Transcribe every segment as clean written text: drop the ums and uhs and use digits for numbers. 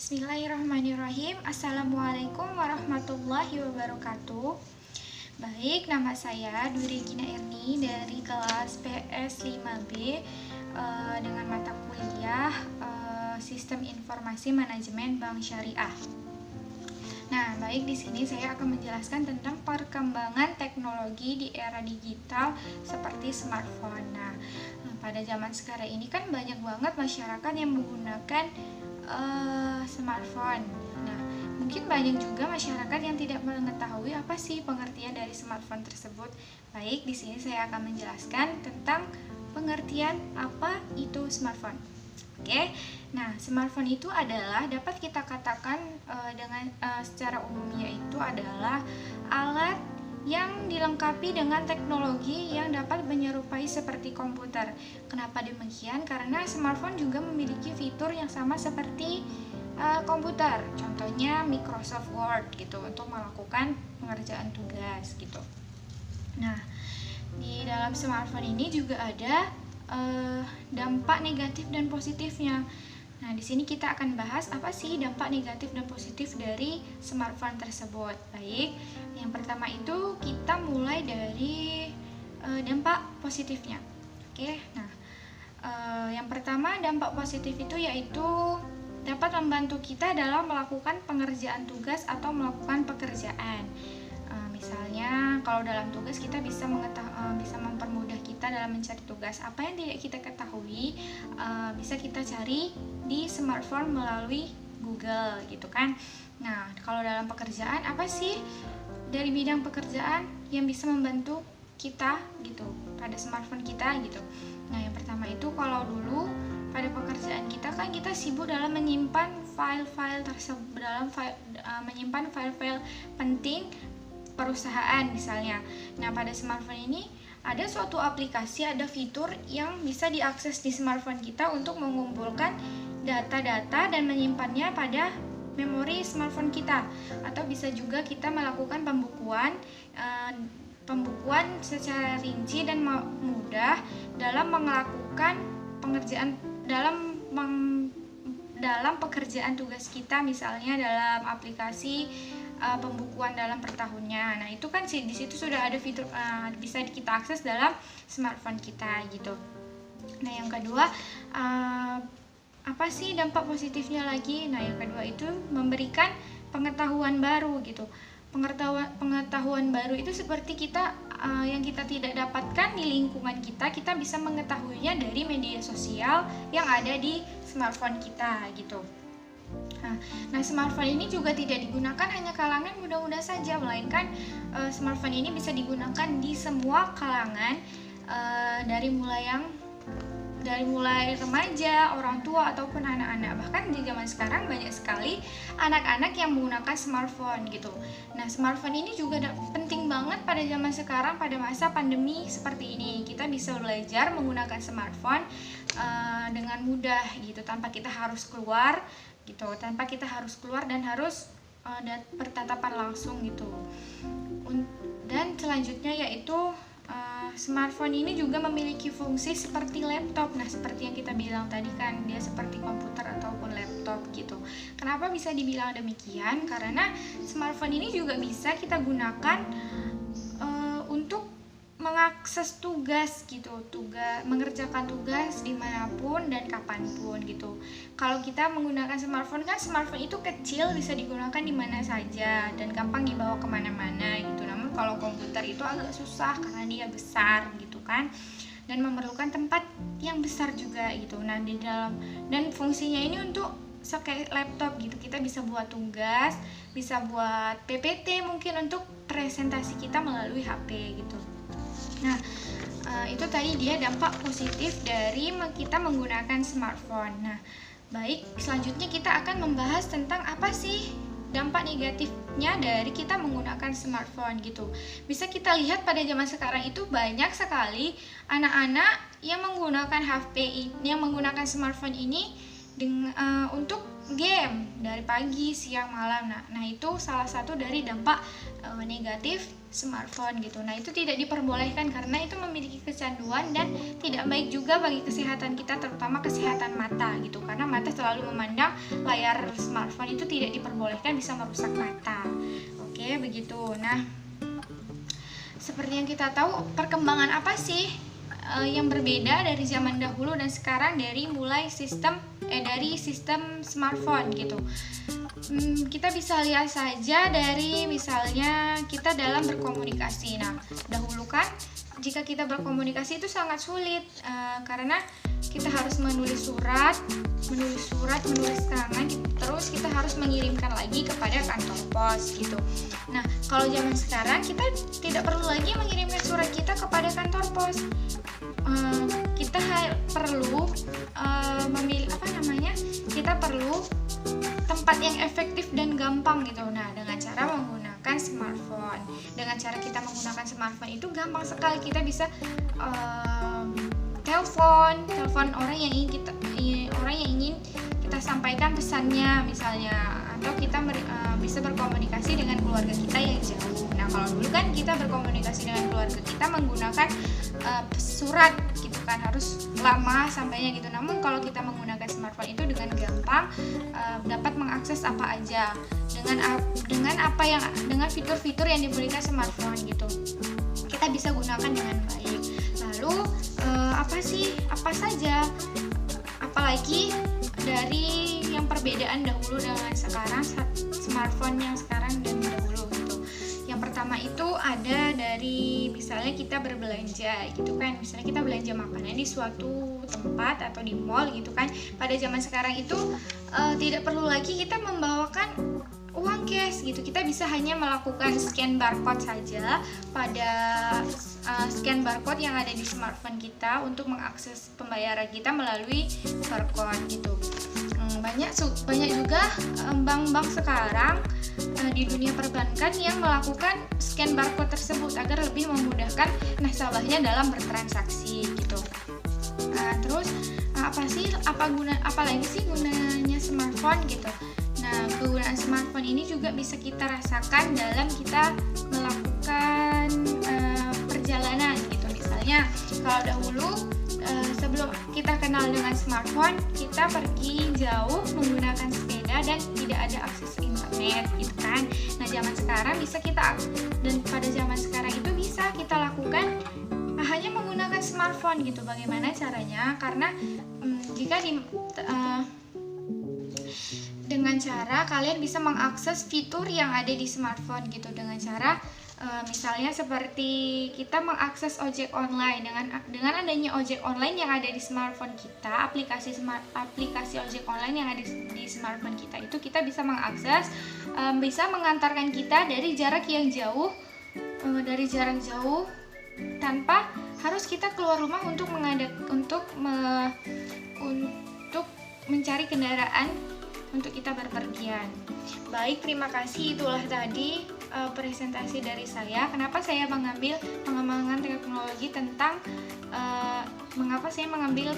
Bismillahirrahmanirrahim. Assalamualaikum warahmatullahi wabarakatuh. Baik, nama saya Dwi Regina Erni dari kelas PS 5B dengan mata kuliah Sistem Informasi Manajemen Bank Syariah. Nah, baik, di sini saya akan menjelaskan tentang perkembangan teknologi di era digital seperti smartphone. Nah, pada zaman sekarang ini kan banyak banget masyarakat yang menggunakan smartphone. Nah, mungkin banyak juga masyarakat yang tidak mengetahui apa sih pengertian dari smartphone tersebut. Baik, di sini saya akan menjelaskan tentang pengertian apa itu smartphone. Oke, nah smartphone itu adalah dapat kita katakan dengan secara umum yaitu adalah alat yang dilengkapi dengan teknologi yang dapat menyerupai seperti komputer. Kenapa demikian? Karena smartphone juga memiliki fitur yang sama seperti komputer. Contohnya Microsoft Word gitu untuk melakukan pengerjaan tugas gitu. Nah, di dalam smartphone ini juga ada dampak negatif dan positifnya. Nah, di sini kita akan bahas apa sih dampak negatif dan positif dari smartphone tersebut. Baik, yang pertama itu kita mulai dari dampak positifnya. Oke, nah yang pertama dampak positif itu yaitu dapat membantu kita dalam melakukan pengerjaan tugas atau melakukan pekerjaan. Misalnya kalau dalam tugas kita bisa mempermudah kita dalam mencari tugas. Apa yang tidak kita ketahui bisa kita cari di smartphone melalui Google gitu kan. Nah, kalau dalam pekerjaan apa sih dari bidang pekerjaan yang bisa membantu kita gitu pada smartphone kita gitu. Nah, yang pertama itu kalau dulu pada pekerjaan kita kan kita sibuk dalam menyimpan file-file tersebut, menyimpan file-file penting perusahaan misalnya. Nah, pada smartphone ini ada suatu aplikasi, ada fitur yang bisa diakses di smartphone kita untuk mengumpulkan data-data dan menyimpannya pada memori smartphone kita. Atau bisa juga kita melakukan pembukuan secara rinci dan mudah dalam melakukan pengerjaan dalam pekerjaan tugas kita, misalnya dalam aplikasi pembukuan dalam per tahunnya. Nah, itu kan di situ sudah ada fitur bisa kita akses dalam smartphone kita gitu. Nah, yang kedua apa sih dampak positifnya lagi? Nah, yang kedua itu memberikan pengetahuan baru gitu. Pengetahuan baru itu seperti kita yang kita tidak dapatkan di lingkungan kita bisa mengetahuinya dari media sosial yang ada di smartphone kita gitu. Nah, smartphone ini juga tidak digunakan hanya kalangan muda-muda saja, melainkan smartphone ini bisa digunakan di semua kalangan, dari mulai remaja, orang tua ataupun anak-anak. Bahkan di zaman sekarang banyak sekali anak-anak yang menggunakan smartphone gitu. Nah, smartphone ini juga penting banget pada zaman sekarang, pada masa pandemi seperti ini. Kita bisa belajar menggunakan smartphone dengan mudah gitu, tanpa kita harus keluar dan harus bertatapan langsung gitu. Dan selanjutnya yaitu smartphone ini juga memiliki fungsi seperti laptop. Nah, seperti yang kita bilang tadi kan, dia seperti komputer ataupun laptop gitu. Kenapa bisa dibilang demikian? Karena smartphone ini juga bisa kita gunakan untuk mengakses tugas gitu, mengerjakan tugas dimanapun dan kapanpun gitu. Kalau kita menggunakan smartphone kan, smartphone itu kecil, bisa digunakan di mana saja dan gampang dibawa kemana-mana gitu. Namun kalau komputer itu agak susah karena dia besar gitu kan, dan memerlukan tempat yang besar juga gitu. Nah, dan fungsinya ini untuk kayak laptop gitu, kita bisa buat tugas, bisa buat PPT mungkin untuk presentasi kita melalui HP gitu. Nah, itu tadi dia dampak positif dari kita menggunakan smartphone. Nah, baik, selanjutnya kita akan membahas tentang apa sih dampak negatifnya dari kita menggunakan smartphone gitu. Bisa kita lihat pada zaman sekarang itu banyak sekali anak-anak yang menggunakan yang menggunakan smartphone ini untuk game dari pagi, siang, malam. Nah, itu salah satu dari dampak negatif smartphone gitu. Nah, itu tidak diperbolehkan karena itu memiliki kecanduan dan tidak baik juga bagi kesehatan kita, terutama kesehatan mata gitu. Karena mata selalu memandang layar smartphone itu tidak diperbolehkan, bisa merusak mata. Oke, begitu. Nah, seperti yang kita tahu, perkembangan apa sih yang berbeda dari zaman dahulu dan sekarang dari sistem smartphone gitu. Kita bisa lihat saja dari misalnya kita dalam berkomunikasi. Nah, dahulu kan jika kita berkomunikasi itu sangat sulit karena kita harus menulis surat, menulis tangan, terus kita harus mengirimkan lagi kepada kantor pos gitu. Nah, kalau zaman sekarang kita tidak perlu lagi mengirimkan surat kita kepada kantor pos. Kita perlu kita perlu tempat yang efektif dan gampang gitu. Nah, dengan cara menggunakan smartphone. Dengan cara kita menggunakan smartphone itu gampang sekali. Kita bisa telepon orang yang ingin kita sampaikan pesannya misalnya, atau kita bisa berkomunikasi dengan keluarga kita yang jauh. Nah, kalau dulu kan kita berkomunikasi dengan keluarga kita menggunakan surat gitu kan, harus lama sampainya gitu. Namun kalau kita menggunakan smartphone itu dengan gampang dapat mengakses apa aja dengan fitur-fitur yang diberikan smartphone gitu. Kita bisa gunakan dengan baik. Lalu apa saja apalagi dari yang perbedaan dahulu dengan sekarang, smartphone yang sekarang dan dahulu gitu. Yang pertama itu ada dari misalnya kita berbelanja gitu kan, misalnya kita belanja makanan di suatu tempat atau di mall gitu kan. Pada zaman sekarang itu tidak perlu lagi kita membawakan uang cash gitu. Kita bisa hanya melakukan scan barcode saja pada scan barcode yang ada di smartphone kita untuk mengakses pembayaran kita melalui barcode gitu. Banyak juga bank-bank sekarang di dunia perbankan yang melakukan scan barcode tersebut agar lebih memudahkan nasabahnya dalam bertransaksi gitu. Terus apalagi sih gunanya smartphone gitu. Nah, kegunaan smartphone ini juga bisa kita rasakan dalam kita melakukan perjalanan gitu. Misalnya kalau dahulu sebelum kita kenal dengan smartphone, kita pergi jauh menggunakan sepeda dan tidak ada akses internet gitu kan. Nah, pada zaman sekarang itu bisa kita lakukan hanya menggunakan smartphone gitu. Bagaimana caranya? Karena dengan cara kalian bisa mengakses fitur yang ada di smartphone gitu, dengan cara misalnya seperti kita mengakses ojek online. Dengan adanya ojek online yang ada di smartphone kita, aplikasi ojek online yang ada di smartphone kita itu, kita bisa mengakses, bisa mengantarkan kita dari jarak yang jauh, tanpa harus kita keluar rumah untuk mencari kendaraan untuk kita berpergian. Baik, terima kasih. Itulah tadi presentasi dari saya. Kenapa saya mengambil pengembangan teknologi tentang mengapa saya mengambil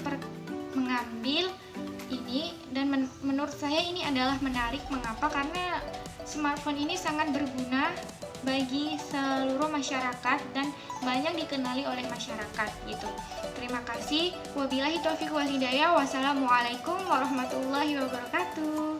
ini, dan menurut saya ini adalah menarik. Mengapa? Karena smartphone ini sangat berguna bagi seluruh masyarakat dan banyak dikenali oleh masyarakat gitu. Terima kasih. Wabillahi taufiq wal hidayah. Wassalamualaikum warahmatullahi wabarakatuh.